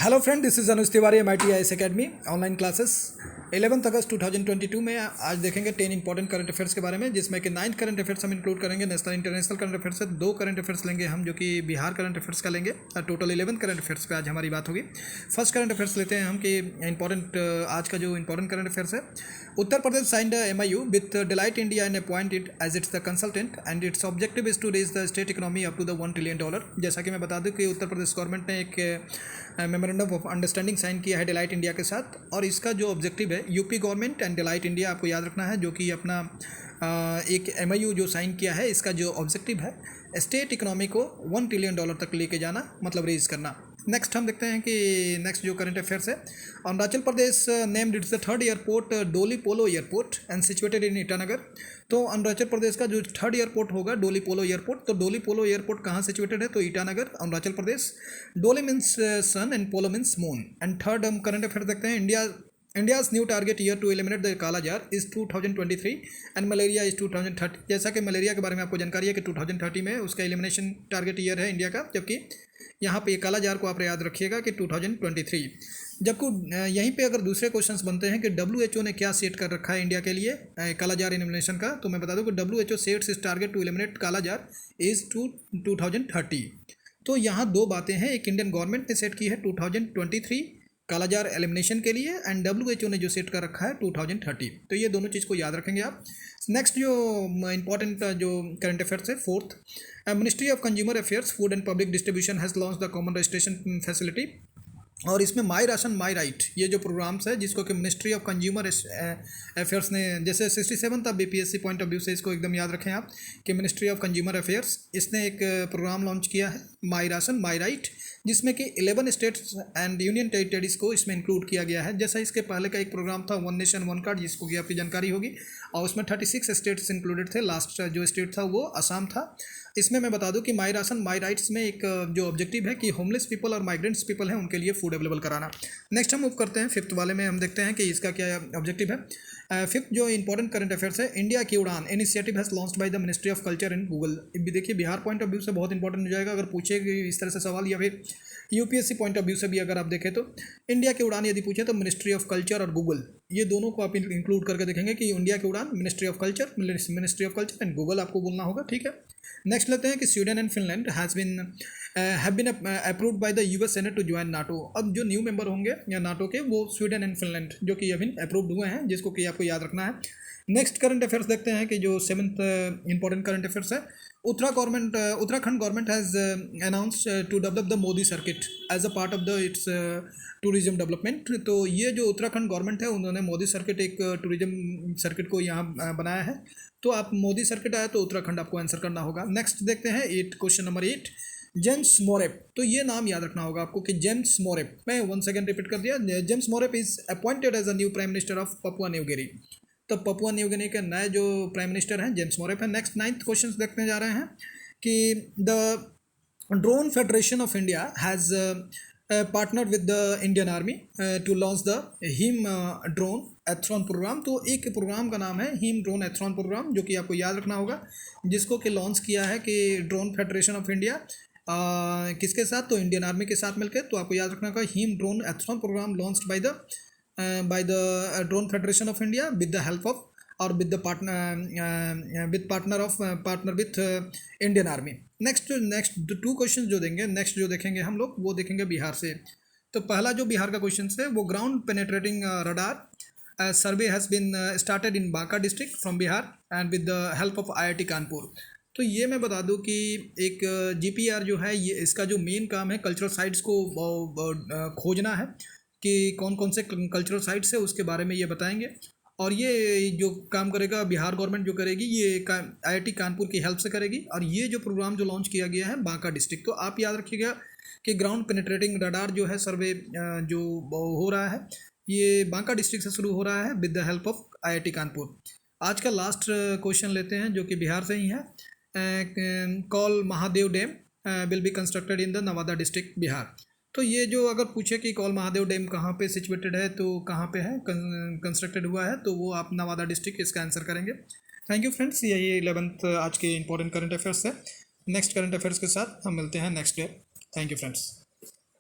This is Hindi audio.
Hello friend, this is Anuj Tiwari MIT IAS academy online classes 11 अगस्त 2022 में आज देखेंगे 10 इंपॉर्टेंट करंट अफेयर्स के बारे में, जिसमें कि 9 करंट अफेयर्स हम इंक्लूड करेंगे। नेशनल इंटरनेशनल करंट अफेयर्स से 2 करंट अफेयर्स लेंगे हम, जो कि बिहार करंट अफेयर्स का लेंगे। टोटल 11 करंट अफेयर्स पे आज हमारी बात होगी। फर्स्ट करंट अफेयर्स लेते हैं हम कि इंपॉर्टेंट आज का जो इंपॉर्टेंट करंट अफेयर्स है, Uttar Pradesh signed MIU with Deloitte India and appointed as its the consultant and its objective is to raise the state economy up to the $1 trillion. जैसा कि मैं बता दूं कि उत्तर प्रदेश गवर्नमेंट ने एक मेमोरेंडम ऑफ अंडरस्टैंडिंग साइन किया है डिलाइट इंडिया के साथ, और इसका जो ऑब्जेक्टिव है UP government and delight India, आपको याद रखना है, जो कि अपना एक MIU जो साइन किया है, इसका जो ऑब्जेक्टिव है स्टेट इकोनॉमी को $1 ट्रिलियन तक लेके जाना, मतलब रेज करना। नेक्स्ट हम देखते हैं कि नेक्स्ट जो करंट अफेयर्स है, Arunachal Pradesh named its the third airport Donyi Polo airport and situated in Itanagar. तो अरुणाचल प्रदेश का जो थर्ड एयरपोर्ट होगा डोली पोलो एयरपोर्ट, तो डोली पोलो एयरपोर्ट कहाँ सिचुएटेड है? तो Itanagar, Arunachal Pradesh. Doli means sun and Polo means moon. And third हम करंट अफेयर देखते हैं, India's new target year to eliminate the काला jar is 2023 and malaria is 2030। जैसा कि मलेरिया के बारे में आपको जानकारी है कि 2030 में उसका एलिमिनेशन टारगेट ईयर है इंडिया का, जबकि यहाँ पे काला जार को आप याद रखिएगा कि 2023। जबकि यहीं पे अगर दूसरे क्वेश्चंस बनते हैं कि WHO ने क्या सेट कर रखा है इंडिया के लिए काला जार एलिमिनेशन का, तो मैं बता दूं कि WHO सेट्स इस टारगेट टू एलिमिनेट काला जार इज 2030। तो यहाँ दो बातें हैं, एक इंडियन गवर्नमेंट ने सेट की है 2023 कालाजार एलिमिनेशन के लिए, एंड WHO ने जो सेट कर रखा है 2030। तो ये दोनों चीज़ को याद रखेंगे आप। नेक्स्ट जो इंपॉर्टेंट जो करंट अफेयर्स है, fourth, ministry of consumer affairs food and public distribution has launch the common registration facility. और इसमें माई राशन माई राइट ये जो प्रोग्राम्स है, जिसको कि मिनिस्ट्री ऑफ कंज्यूमर अफेयर्स ने, जैसे 67 था BPSC पॉइंट ऑफ व्यू से, इसको एकदम याद रखें आप कि मिनिस्ट्री ऑफ कंज्यूमर अफेयर्स इसने एक प्रोग्राम लॉन्च किया है माई राशन माई राइट, जिसमें कि 11 स्टेट्स एंड यूनियन टेरिटरीज को इसमें इंक्लूड किया गया है। जैसा इसके पहले का एक प्रोग्राम था वन नेशन वन कार्ड, जिसको कि आपकी जानकारी होगी, और उसमें 36 स्टेट्स इंक्लूडेड थे। लास्ट जो स्टेट था वो असम था। इसमें मैं बता दूं कि माई राशन माई राइट्स में एक जो ऑब्जेक्टिव है कि होमलेस पीपल और माइग्रेंट्स पीपल हैं उनके लिए फूड अवेलेबल कराना। नेक्स्ट हम मूव करते हैं फिफ्थ वाले में, हम देखते हैं कि इसका क्या ऑब्जेक्टिव है। फिफ्थ जो इंपॉर्टेंट करंट अफेयर्स है, इंडिया की उड़ान initiative has launched by the ministry of culture and Google. भी देखिए बिहार पॉइंट ऑफ व्यू से बहुत इंपॉर्टेंट हो जाएगा अगर पूछे इस तरह से सवाल, या फिर UPSC पॉइंट ऑफ व्यू से भी अगर आप देखें तो इंडिया की उड़ान यदि पूछे तो मिनिस्ट्री ऑफ कल्चर और गूगल, ये दोनों को आप इंक्लूड करके देखेंगे कि इंडिया की Udaan ministry of culture and Google आपको बोलना होगा, ठीक है। नेक्स्ट लेते हैं कि Sweden and Finland have been approved by the US senate to join NATO. अब जो न्यू मेंबर होंगे या नाटो के, वो स्वीडन एंड फिनलैंड जो कि अभी अप्रूव्ड हुए हैं, जिसको कि आपको याद रखना है। नेक्स्ट करंट अफेयर्स देखते हैं कि जो सेवंथ इंपॉर्टेंट करंट अफेयर्स है, Uttarakhand government has announced to develop the Modi circuit as a part of the its tourism development. तो ये जो उत्तराखंड गवर्नमेंट है, उन्होंने मोदी सर्किट एक टूरिज्म सर्किट को यहाँ बनाया है। तो आप मोदी सर्किट आया तो उत्तराखंड आपको आंसर करना होगा। नेक्स्ट देखते हैं क्वेश्चन नंबर 8, जेम्स मोरेप। तो ये नाम याद रखना होगा आपको कि जेम्स मोरेप, मैं 1 सेकेंड रिपीट कर दिया, James Marape is appointed as a new prime minister of Papua New Guinea. तो पपुआ न्यू गिनी के नए जो प्राइम मिनिस्टर हैं जेम्स मोरेप हैं। नेक्स्ट 9th क्वेश्चन देखने जा रहे हैं कि the Drone Federation of India has partner with the Indian Army to launch the Him drone athon program. तो एक प्रोग्राम का नाम है हिम ड्रोन एथ्रॉन प्रोग्राम, जो कि आपको याद रखना होगा, जिसको कि लॉन्च किया है कि ड्रोन फेडरेशन ऑफ इंडिया किसके साथ? तो इंडियन आर्मी के साथ मिलकर। तो आपको याद रखना होगा Him drone athon program launched by the drone federation of India with the help of और with the partner with Indian Army। Next 2 question जो देंगे, नेक्स्ट जो देखेंगे हम लोग, वो देखेंगे बिहार से। तो पहला जो बिहार का क्वेश्चन है वो ground penetrating radar survey has been started in Banka district from Bihar and with the help of IIT Kanpur. तो ये मैं बता दूं कि एक GPR जो है, ये इसका जो मेन काम है कल्चरल साइट्स को खोजना है कि कौन कौन से कल्चरल साइट्स है, उसके बारे में ये बताएंगे। और ये जो काम करेगा बिहार गवर्नमेंट जो करेगी, ये IIT कानपुर की हेल्प से करेगी। और ये जो प्रोग्राम जो लॉन्च किया गया है बांका डिस्ट्रिक्ट, तो आप याद रखिएगा कि ग्राउंड पेनिट्रेटिंग रडार जो है सर्वे जो हो रहा है, ये बांका डिस्ट्रिक्ट से शुरू हो रहा है with the help of IIT Kanpur. आज का लास्ट क्वेश्चन लेते हैं जो कि बिहार से ही है। Call Mahadev dam will be constructed in the Nawada district Bihar. तो ये जो अगर पूछे कि कॉल महादेव डैम कहाँ पे सिचुएटेड है, तो कहाँ पे है कंस्ट्रक्टेड हुआ है, तो वो आप नवादा डिस्ट्रिक्ट इसका आंसर करेंगे। थैंक यू फ्रेंड्स, यही 11th आज के इंपॉर्टेंट करंट अफेयर्स है। नेक्स्ट करंट अफेयर्स के साथ हम मिलते हैं next day. Thank you friends.